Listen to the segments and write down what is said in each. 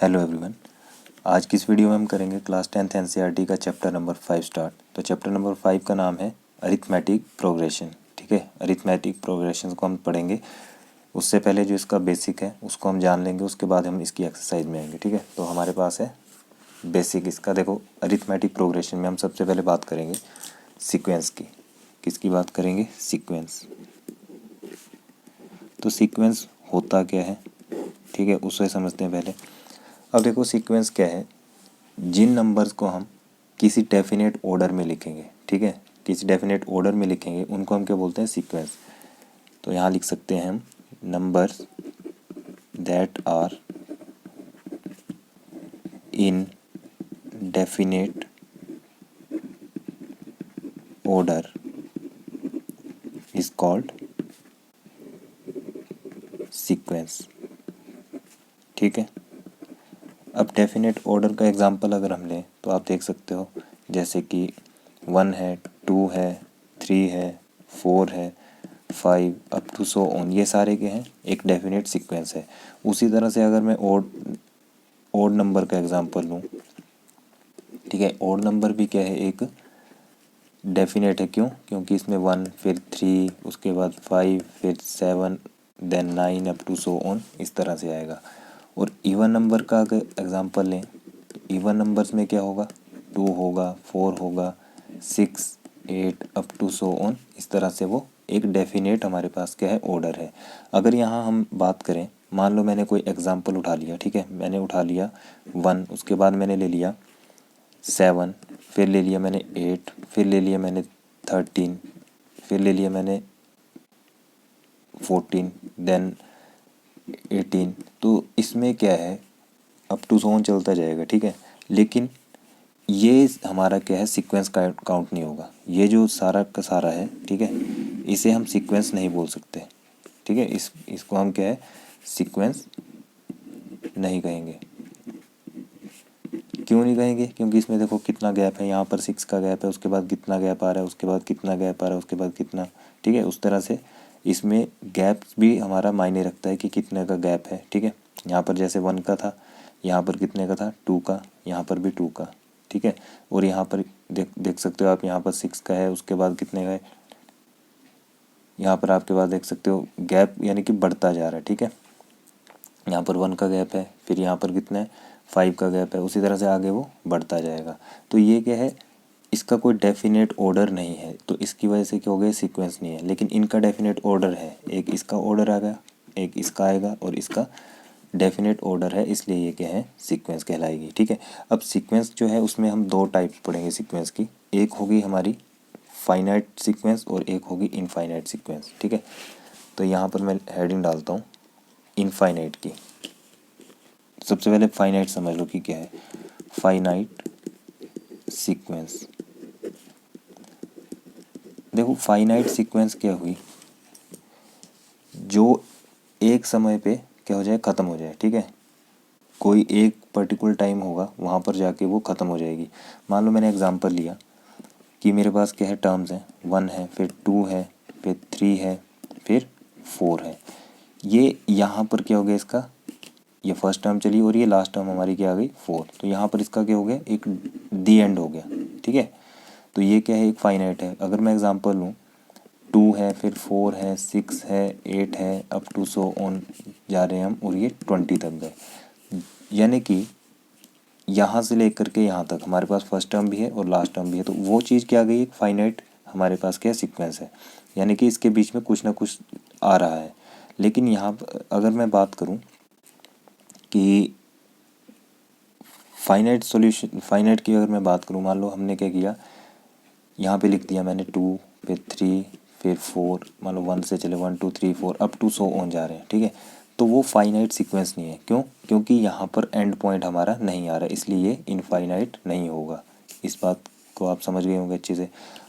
Hello everyone. आज की इस वीडियो में हम करेंगे क्लास 10th एनसीईआरटी का चैप्टर नंबर 5 स्टार्ट। तो चैप्टर नंबर 5 का नाम है अरिथमेटिक प्रोग्रेशन। ठीक है, अरिथमेटिक प्रोग्रेशन को हम पढ़ेंगे। उससे पहले जो इसका बेसिक है उसको हम जान लेंगे, उसके बाद हम इसकी एक्सरसाइज में आएंगे। ठीक है, तो हमारे पास है बेसिक इसका। देखो, अरिथमेटिक प्रोग्रेशन में हम सबसे पहले बात करेंगे सीक्वेंस की। किसकी बात करेंगे? सीक्वेंस। तो सीक्वेंस होता क्या है, ठीक है, उसे समझते हैं पहले। अब देखो, सीक्वेंस क्या है? जिन नंबर्स को हम किसी डेफिनेट ऑर्डर में लिखेंगे, ठीक है, किसी डेफिनेट ऑर्डर में लिखेंगे, उनको हम क्या बोलते हैं? सीक्वेंस। तो यहाँ लिख सकते हैं हम numbers that are in definite order is called sequence. ठीक है, अब डेफिनेट ऑर्डर का एग्जांपल अगर हम लें तो आप देख सकते हो, जैसे कि 1 है, 2 है, 3 है, 4 है, 5 अप टू सो ऑन, ये सारे के हैं एक डेफिनेट सीक्वेंस है। उसी तरह से अगर मैं ओड नंबर का एग्जांपल लूँ, ठीक है, ओड नंबर भी क्या है? एक डेफिनेट है। क्यों? क्योंकि इसमें 1, फिर 3, उसके बाद 5, फिर 7, then 9 up to so on, इस तरह से आएगा। और इवन नंबर का अगर एग्जांपल लें तो इवन नंबर्स में क्या होगा? 2 होगा, 4 होगा, 6, 8 अप टू सो ऑन, इस तरह से वो एक डेफिनेट हमारे पास क्या है? ऑर्डर है। अगर यहाँ हम बात करें, मान लो मैंने कोई एग्जांपल उठा लिया, ठीक है, मैंने उठा लिया 1, उसके बाद मैंने ले लिया 7, फिर ले लिया मैंने 8, फिर ले लिया मैंने 13, फिर ले लिया मैंने 14, देन 18। तो इसमें क्या है? अप टू सोन चलता जाएगा, ठीक है, लेकिन ये हमारा क्या है? सीक्वेंस का काउंट नहीं होगा। ये जो सारा का सारा है, ठीक है, इसे हम सीक्वेंस नहीं बोल सकते। ठीक है, इसको हम क्या है? सीक्वेंस नहीं कहेंगे। क्यों नहीं कहेंगे? क्योंकि इसमें देखो कितना गैप है, यहाँ पर 6 का गैप है, उसके बाद कितना गैप आ रहा है, उसके बाद कितना गैप आ रहा है, उसके बाद कितना, ठीक है, उस तरह से इसमें गैप भी हमारा मायने रखता है कि कितने का गैप है। ठीक है, यहाँ पर जैसे 1 का था, यहाँ पर कितने का था? 2 का, यहाँ पर भी 2 का, ठीक है, और यहाँ पर देख सकते हो आप, यहाँ पर 6 का है, उसके बाद कितने का है, यहाँ पर आपके पास देख सकते हो गैप, यानी कि बढ़ता जा रहा है। ठीक है, यहाँ पर 1 का गैप है, फिर यहाँ पर कितना है? 5 का गैप है, उसी तरह से आगे वो बढ़ता जाएगा। तो ये क्या है? इसका कोई डेफिनेट ऑर्डर नहीं है, तो इसकी वजह से क्या हो गया? सीक्वेंस नहीं है। लेकिन इनका डेफिनेट ऑर्डर है, एक इसका ऑर्डर आएगा, एक इसका आएगा, और इसका डेफिनेट ऑर्डर है, इसलिए ये क्या है? सीक्वेंस कहलाएगी। ठीक है, अब सीक्वेंस जो है उसमें हम 2 टाइप्स पढ़ेंगे सीक्वेंस की। एक होगी हमारी फाइनाइट सीक्वेंस और एक होगी इनफाइनाइट सीक्वेंस। ठीक है, तो यहाँ पर मैं हेडिंग डालता हूँ इनफाइनाइट की। सबसे पहले फाइनाइट समझ लो कि क्या है। फाइनाइट सीक्वेंस, देखो फाइनाइट सीक्वेंस क्या हुई? जो एक समय पे क्या हो जाए? ख़त्म हो जाए। ठीक है, कोई एक पर्टिकुलर टाइम होगा, वहाँ पर जाके वो ख़त्म हो जाएगी। मान लो मैंने एग्जांपल लिया कि मेरे पास क्या है? टर्म्स हैं, 1 है, फिर 2 है, फिर 3 है, फिर 4 है। ये यहाँ पर क्या हो गया? इसका ये फर्स्ट टर्म चली और ये लास्ट टर्म हमारी क्या आ गई? 4। तो यहाँ पर इसका क्या हो गया? एक दी एंड हो गया। ठीक है, तो ये क्या है? एक फाइनाइट है। अगर मैं एग्जांपल लूँ, 2 है, फिर 4 है, 6 है, 8 है, अप टू सो ऑन जा रहे हैं हम, और ये 20 तक गए। यानी कि यहाँ से लेकर के यहाँ तक हमारे पास फर्स्ट टर्म भी है और लास्ट टर्म भी है। तो वो चीज़ क्या आ गई? एक फाइनाइट हमारे पास क्या सीक्वेंस है, यानी कि इसके बीच में कुछ ना कुछ आ रहा है। लेकिन यहाँ अगर मैं बात करूँ कि फाइनाइट की अगर मैं बात करूँ, मान लो हमने क्या किया, यहाँ पे लिख दिया मैंने 2, फिर 3, फिर 4, मान लो 1 से चले 1 2 3 4 अप टू सो ऑन जा रहे हैं। ठीक है, तो वो फाइनाइट सीक्वेंस नहीं है। क्यों? क्योंकि यहाँ पर एंड पॉइंट हमारा नहीं आ रहा, इसलिए ये इनफाइनाइट नहीं होगा। इस बात को आप समझ गए होंगे अच्छे से।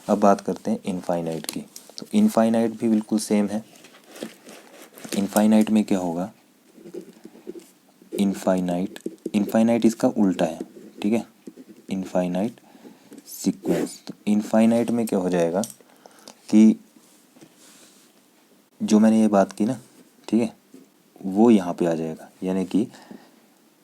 अब बात करते हैं इनफाइनाइट की। तो इनफाइनाइट भी बिल्कुल सेम है। इनफाइनाइट में क्या होगा? इनफाइनाइट इसका उल्टा है। ठीक है, इनफाइनाइट सीक्वेंस। तो इनफाइनाइट में क्या हो जाएगा कि जो मैंने ये बात की ना, ठीक है, वो यहाँ पे आ जाएगा। यानी कि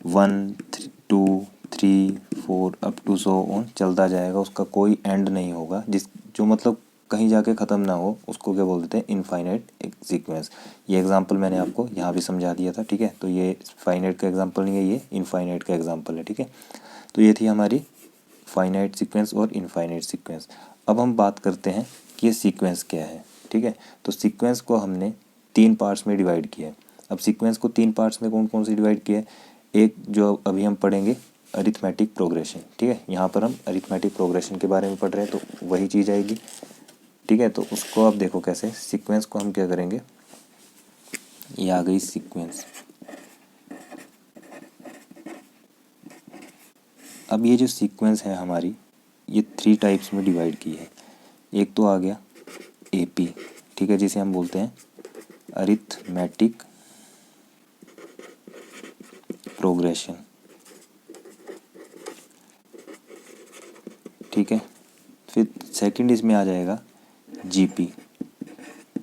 1 2 3 4 अप टू सो ऑन चलता जाएगा, उसका कोई एंड नहीं होगा, जो मतलब कहीं जाके ख़त्म ना हो, उसको क्या बोल देते हैं, इनफाइनाइट सीक्वेंस। ये एग्जांपल मैंने आपको यहाँ भी समझा दिया था, ठीक है। तो ये फाइनाइट का एग्जांपल नहीं है, ये इनफाइनाइट का एग्जांपल है, ठीक है। तो ये थी हमारी फाइनाइट सीक्वेंस और इनफाइनाइट सीक्वेंस। अब हम बात करते हैं कि ये सीक्वेंस क्या है, ठीक है। तो सीक्वेंस को हमने 3 पार्ट्स में डिवाइड किया है। अब सीक्वेंस को 3 पार्ट्स में कौन कौन से डिवाइड किया है, एक जो अभी हम पढ़ेंगे अरिथमेटिक प्रोग्रेशन, ठीक है। यहाँ पर हम अरिथमेटिक प्रोग्रेशन के बारे में पढ़ रहे हैं, तो वही चीज़ आएगी, ठीक है। तो उसको आप देखो कैसे, सीक्वेंस को हम क्या करेंगे, ये आ गई सीक्वेंस। अब ये जो सीक्वेंस है हमारी, ये 3 टाइप्स में डिवाइड की है। एक तो आ गया एपी, ठीक है, जिसे हम बोलते हैं अरिथमेटिक प्रोग्रेशन, ठीक है। फिर सेकंड इसमें आ जाएगा जीपी,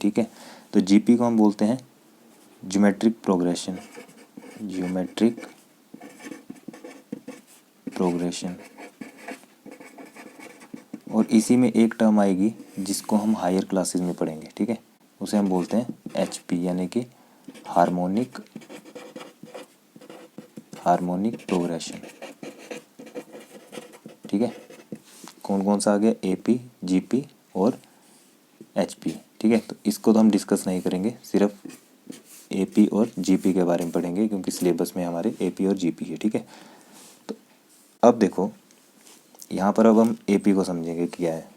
ठीक है। तो जीपी को हम बोलते हैं ज्योमेट्रिक प्रोग्रेशन, ज्योमेट्रिक प्रोग्रेशन। और इसी में एक टर्म आएगी जिसको हम हायर क्लासेस में पढ़ेंगे, ठीक है, उसे हम बोलते हैं एचपी, यानी कि हार्मोनिक प्रोग्रेशन, ठीक है। कौन कौन सा आ गया, एपी, जीपी और एचपी, ठीक है। तो इसको तो हम डिस्कस नहीं करेंगे, सिर्फ एपी और जीपी के बारे में पढ़ेंगे, क्योंकि सिलेबस में हमारे एपी और जीपी है, ठीक है। तो अब देखो यहाँ पर, अब हम एपी को समझेंगे क्या है।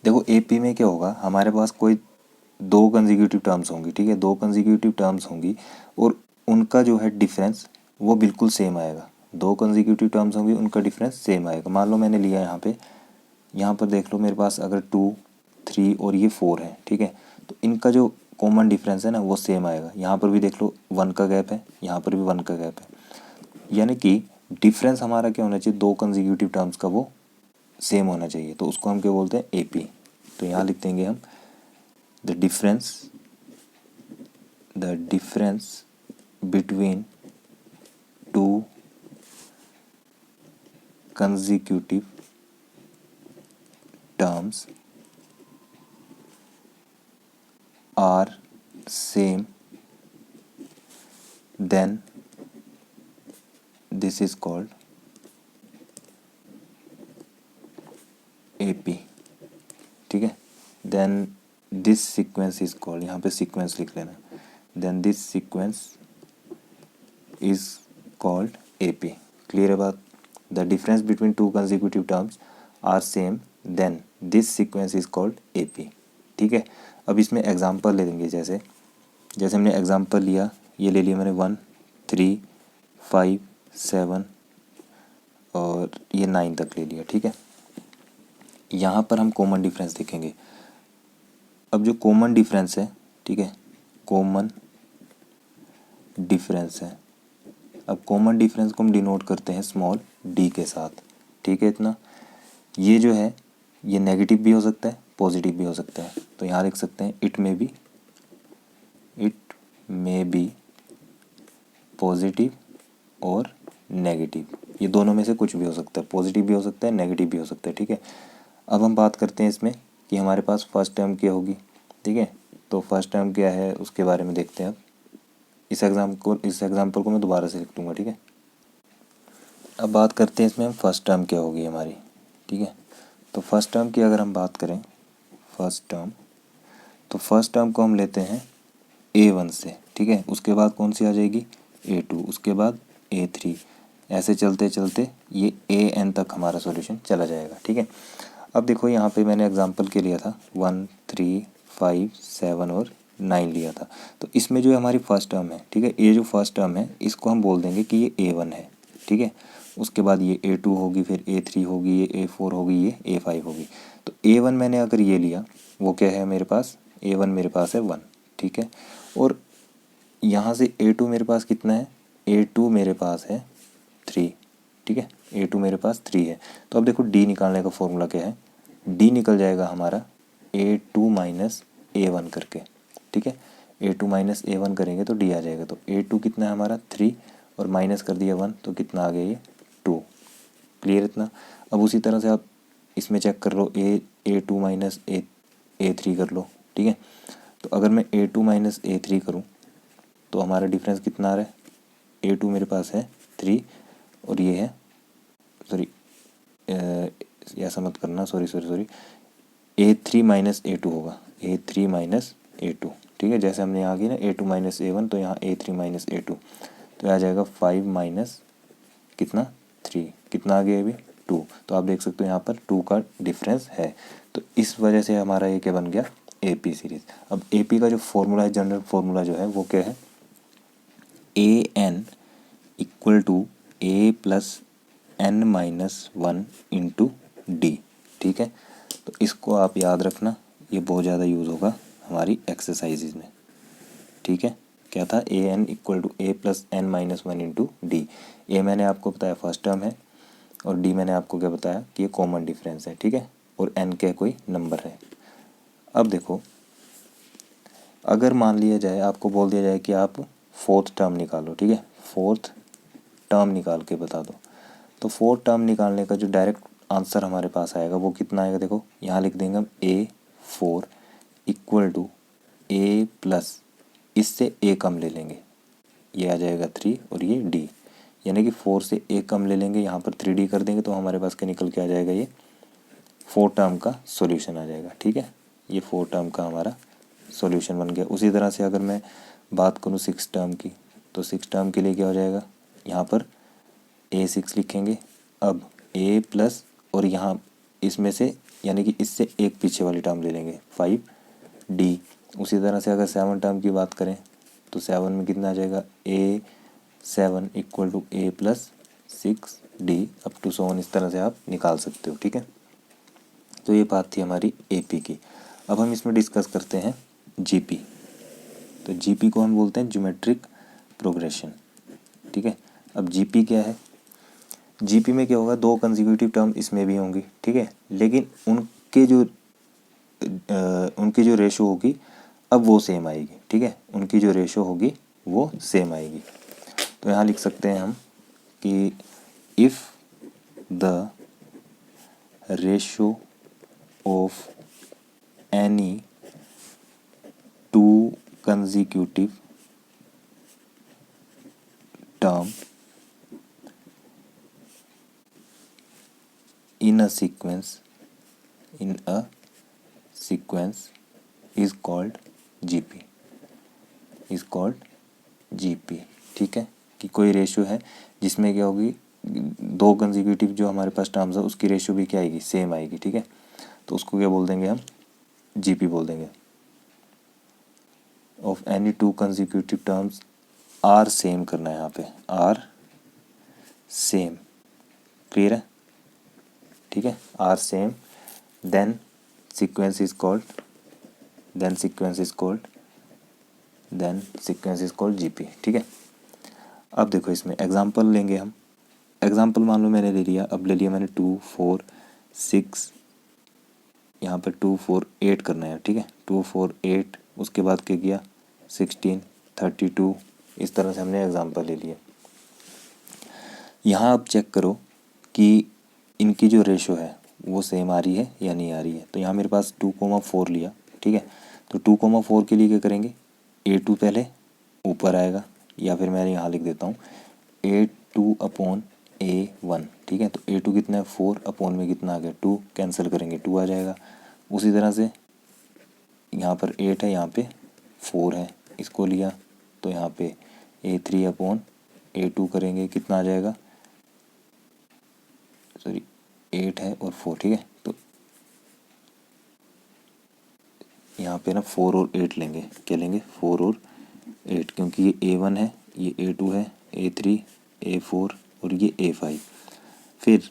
देखो एपी में क्या होगा, हमारे पास कोई 2 कंसेक्यूटिव टर्म्स होंगी, ठीक है, 2 कंसेक्यूटिव टर्म्स होंगी और उनका जो है डिफरेंस वो बिल्कुल सेम आएगा। 2 कंसेक्यूटिव टर्म्स होंगी, उनका डिफरेंस सेम आएगा। मान लो मैंने लिया यहाँ पर देख लो, मेरे पास अगर 2 3 और ये 4 है, ठीक है, तो इनका जो कॉमन डिफरेंस है ना वो सेम आएगा। यहाँ पर भी देख लो 1 का गैप है, यहाँ पर भी 1 का गैप है, यानी कि डिफरेंस हमारा क्या होना चाहिए, 2 कंसेक्यूटिव टर्म्स का वो सेम होना चाहिए। तो उसको हम क्या बोलते हैं, एपी। तो यहाँ लिख देंगे हम the difference between 2 consecutive terms are same, then this is called AP, ठीक है। then this sequence is called, यहाँ पे sequence लिख लेना, then this sequence is called AP। Clear है बात, the difference between 2 consecutive terms are same, then this sequence is called AP, ठीक है। अब इसमें एग्जांपल ले लेंगे, जैसे हमने एग्जांपल लिया, ये ले लिया मैंने 1 3 5 7 और ये 9 तक ले लिया, ठीक है। यहाँ पर हम कॉमन डिफरेंस देखेंगे। अब जो कॉमन डिफरेंस है, ठीक है, कॉमन डिफरेंस है। अब कॉमन डिफरेंस को हम डिनोट करते हैं स्मॉल डी के साथ, ठीक है। इतना ये जो है ये नेगेटिव भी हो सकता है, पॉजिटिव भी हो सकता है। तो यहाँ लिख सकते हैं इट मे बी पॉजिटिव और नेगेटिव, ये दोनों में से कुछ भी हो सकता है, पॉजिटिव भी हो सकता है, नेगेटिव भी हो सकता है, ठीक है। अब हम बात करते हैं इसमें कि हमारे पास फर्स्ट टर्म क्या होगी, ठीक है। तो फर्स्ट टर्म क्या है उसके बारे में देखते हैं। अब इस एग्जाम्पल को मैं दोबारा से लिख दूँगा, ठीक है। अब बात करते हैं इसमें हम फर्स्ट टर्म क्या होगी हमारी, ठीक है। तो फर्स्ट टर्म की अगर हम बात करें, फर्स्ट टर्म को हम लेते हैं A1 से, ठीक है। उसके बाद कौन सी आ जाएगी, A2, उसके बाद A3, ऐसे चलते चलते ये AN तक हमारा सॉल्यूशन चला जाएगा, ठीक है। अब देखो यहाँ पे मैंने एग्जांपल के लिया था 1 3 5 7 और 9 लिया था। तो इसमें जो हमारी फर्स्ट टर्म है, ठीक है, ये जो फर्स्ट टर्म है इसको हम बोल देंगे कि ये A1 है, ठीक है। उसके बाद ये A2 होगी, फिर A3 होगी, ये A4 होगी, ये A5 होगी। तो A1 मैंने अगर ये लिया, वो क्या है मेरे पास, A1 मेरे पास है 1, ठीक है। और यहाँ से A2 मेरे पास कितना है, A2 मेरे पास है 3, ठीक है, A2 मेरे पास 3 है। तो अब देखो D निकालने का फॉर्मूला क्या है, D निकल जाएगा हमारा A2 माइनस A1 करके, ठीक है। A2 माइनस A1 करेंगे तो D आ जाएगा। तो A2 कितना है हमारा 3 और माइनस कर दिया 1 तो कितना आ गया ये 2। क्लियर इतना। अब उसी तरह से आप इसमें चेक कर लो A2 माइनस A3 कर लो, ठीक है। तो अगर मैं A2 माइनस A3 करूँ तो हमारा डिफरेंस कितना आ रहा है, A2 मेरे पास है 3 और ये है, सॉरी ऐसा मत करना, सॉरी A3 माइनस A2 होगा, A3 माइनस A2, ठीक है। जैसे हमने यहाँ की ना A2 माइनस A1, तो यहाँ A3 माइनस A2, तो आ जाएगा 5 माइनस कितना 3, कितना आ गया अभी 2। तो आप देख सकते हो यहाँ पर 2 का डिफरेंस है। तो इस वजह से हमारा ये क्या बन गया, AP सीरीज। अब AP का जो फॉर्मूला है, जनरल फॉर्मूला जो है वो क्या है, AN equal to A plus N minus 1 into D, ठीक है। तो इसको आप याद रखना, ये बहुत ज़्यादा यूज़ होगा हमारी एक्सरसाइजेज में, ठीक है। क्या था, AN equal to A plus N minus 1 into D। ए मैंने आपको बताया फर्स्ट टर्म है और D मैंने आपको क्या बताया कि ये कॉमन डिफरेंस है, ठीक है, और N क्या कोई नंबर है। अब देखो, अगर मान लिया जाए, आपको बोल दिया जाए कि आप फोर्थ टर्म निकालो, ठीक है, फोर्थ टर्म निकाल के बता दो, तो फोर्थ टर्म निकालने का जो डायरेक्ट आंसर हमारे पास आएगा वो कितना आएगा, देखो यहाँ लिख देंगे हम A4 equal to A plus, इससे A कम ले लेंगे, ये आ जाएगा 3 और ये D, यानी कि 4 से A कम ले लेंगे, यहाँ पर 3D कर देंगे तो हमारे पास क्या निकल के आ जाएगा, ये 4 टर्म का सॉल्यूशन आ जाएगा, ठीक है। ये 4 टर्म का हमारा सॉल्यूशन बन गया। उसी तरह से अगर मैं बात करूँ 6 टर्म की, तो 6 टर्म के लिए क्या हो जाएगा, यहाँ पर A6 लिखेंगे। अब A प्लस और यहाँ इसमें से यानी कि इससे एक पीछे वाली टर्म ले लेंगे 5D। उसी तरह से अगर 7 टर्म की बात करें तो 7 में कितना आ जाएगा, A7 equal to A plus 6D up to 7, इस तरह से आप निकाल सकते हो, ठीक है। तो ये बात थी हमारी AP की। अब हम इसमें डिस्कस करते हैं GP। तो GP को हम बोलते हैं ज्योमेट्रिक प्रोग्रेशन, ठीक है। अब GP क्या है, GP में क्या होगा, 2 कंसेक्यूटिव टर्म इसमें भी होंगी, ठीक है, लेकिन उनकी जो रेशो होगी अब वो सेम आएगी, ठीक है, उनकी जो रेशो होगी वो सेम आएगी। तो यहाँ लिख सकते हैं हम कि if the ratio of any 2 consecutive term in a sequence is called GP, ठीक है। कि कोई रेशियो है जिसमें क्या होगी, 2 कंसेक्यूटिव जो हमारे पास टर्म्स है उसकी रेशियो भी क्या आएगी, सेम आएगी, ठीक है। तो उसको क्या बोल देंगे हम, GP बोल देंगे। Of any 2 consecutive terms are same करना है, यहाँ पे आर सेम, क्लियर है, ठीक है, are same, then sequence is called GP, ठीक है। अब देखो इसमें एग्जांपल लेंगे हम। एग्जांपल मान लो मैंने ले लिया, अब ले लिया मैंने 2 4 6, यहाँ पर 2 4 8 करना है, ठीक है, 2 4 8, उसके बाद क्या किया 16 32, इस तरह से हमने एग्जांपल ले लिया। यहाँ आप चेक करो कि इनकी जो रेशो है वो सेम आ रही है या नहीं आ रही है। तो यहाँ मेरे पास 2,4 लिया, ठीक है, तो 2,4 के लिए क्या करेंगे, A2 पहले ऊपर आएगा, या फिर मैं यहाँ लिख देता हूँ A2 अपॉन A1, ठीक है। तो A2 कितना है 4, अपॉन में कितना आ गया 2, कैंसिल करेंगे 2 आ जाएगा। उसी तरह से यहाँ पर 8 है, यहाँ पे 4 है, इसको लिया तो यहाँ पे A3 अपॉन A2 करेंगे, कितना आ जाएगा, सॉरी 8 है और 4, ठीक है। तो यहाँ पे ना 4 और 8 लेंगे, क्या लेंगे 4 और 8, क्योंकि ये A1 है, ये A2 है, A3 A4 और ये A5। फिर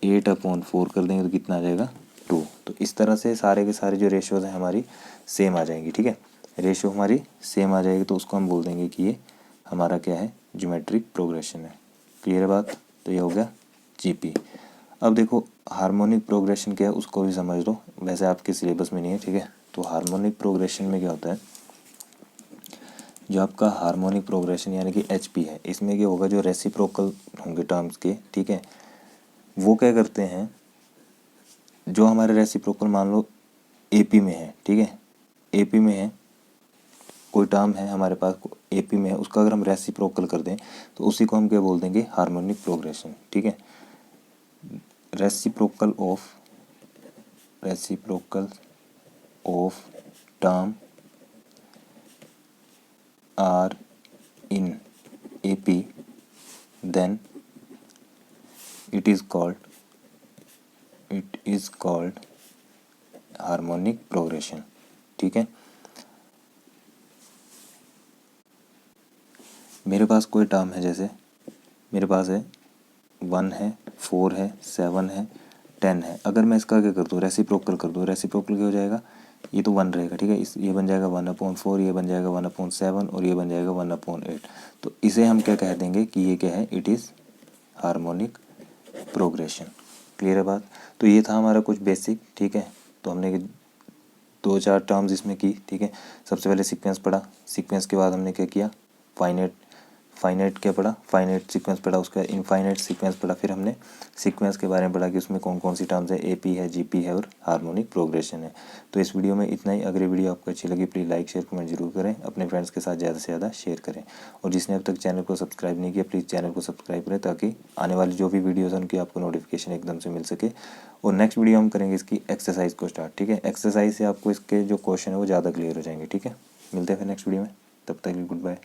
8 अपॉन 4 कर देंगे तो कितना आ जाएगा 2। तो इस तरह से सारे के सारे जो रेशियोज हैं हमारी सेम आ जाएंगी, ठीक है, रेशियो हमारी सेम आ जाएगी, तो उसको हम बोल देंगे कि ये हमारा क्या है, ज्योमेट्रिक प्रोग्रेशन है। क्लियर है बात। तो ये हो गया GP। अब देखो हार्मोनिक प्रोग्रेशन क्या है उसको भी समझ लो, वैसे आपके सिलेबस में नहीं है, ठीक है। तो हार्मोनिक प्रोग्रेशन में क्या होता है, जो आपका हार्मोनिक प्रोग्रेशन यानी कि HP है, इसमें क्या होगा, जो रेसिप्रोकल होंगे टर्म्स के, ठीक है, वो क्या करते हैं, जो हमारे रेसिप्रोकल मान लो AP में है, ठीक है, AP में है, कोई टर्म है हमारे पास AP में है, उसका अगर हम रेसिप्रोकल कर दें तो उसी को हम क्या बोल देंगे, हार्मोनिक प्रोग्रेशन, ठीक है। Reciprocal of term are in AP, then it is called harmonic progression, ठीक है। मेरे पास कोई टर्म है, जैसे मेरे पास है 1 है, 4 है, 7 है, 10 है। अगर मैं इसका क्या कर दूँ, रेसिप्रोकल कर दूँ, रेसिप्रोकल क्या हो जाएगा, ये तो 1 रहेगा, ठीक है, ये बन जाएगा 1/4, ये बन जाएगा 1/7 और ये बन जाएगा 1/8। तो इसे हम क्या कह देंगे कि ये क्या है, it is harmonic progression. Clear है बात। तो ये था हमारा कुछ बेसिक, ठीक है। तो हमने 2-4 टर्म्स इसमें की, ठीक है। सबसे पहले सीक्वेंस पढ़ा, सीक्वेंस के बाद हमने क्या किया, फाइनाइट क्या पढ़ा, फाइनाइट सीक्वेंस पढ़ा, उसका इनफाइनाइट सीक्वेंस पढ़ा। फिर हमने सीक्वेंस के बारे में पढ़ा कि उसमें कौन कौन सी टर्म्स है, AP है, GP है और हार्मोनिक प्रोग्रेशन है। तो इस वीडियो में इतना ही। अगर ये वीडियो आपको अच्छी लगी प्लीज़ लाइक शेयर कमेंट जरूर करें, अपने फ्रेंड्स के साथ ज़्यादा से ज़्यादा शेयर करें। और जिसने अब तक चैनल को सब्सक्राइब नहीं किया प्लीज़ चैनल को सब्सक्राइब करें, ताकि आने वाली जो भी वीडियोज़ हैं उनकी आपको नोटिफिकेशन एकदम से मिल सके। और नेक्स्ट वीडियो हम करेंगे इसकी एक्सरसाइज को स्टार्ट, ठीक है। एक्सरसाइज से आपको इसके जो क्वेश्चन है वो ज़्यादा क्लियर हो जाएंगे, ठीक है। मिलते हैं फिर नेक्स्ट वीडियो में, तब तक गुड बाय।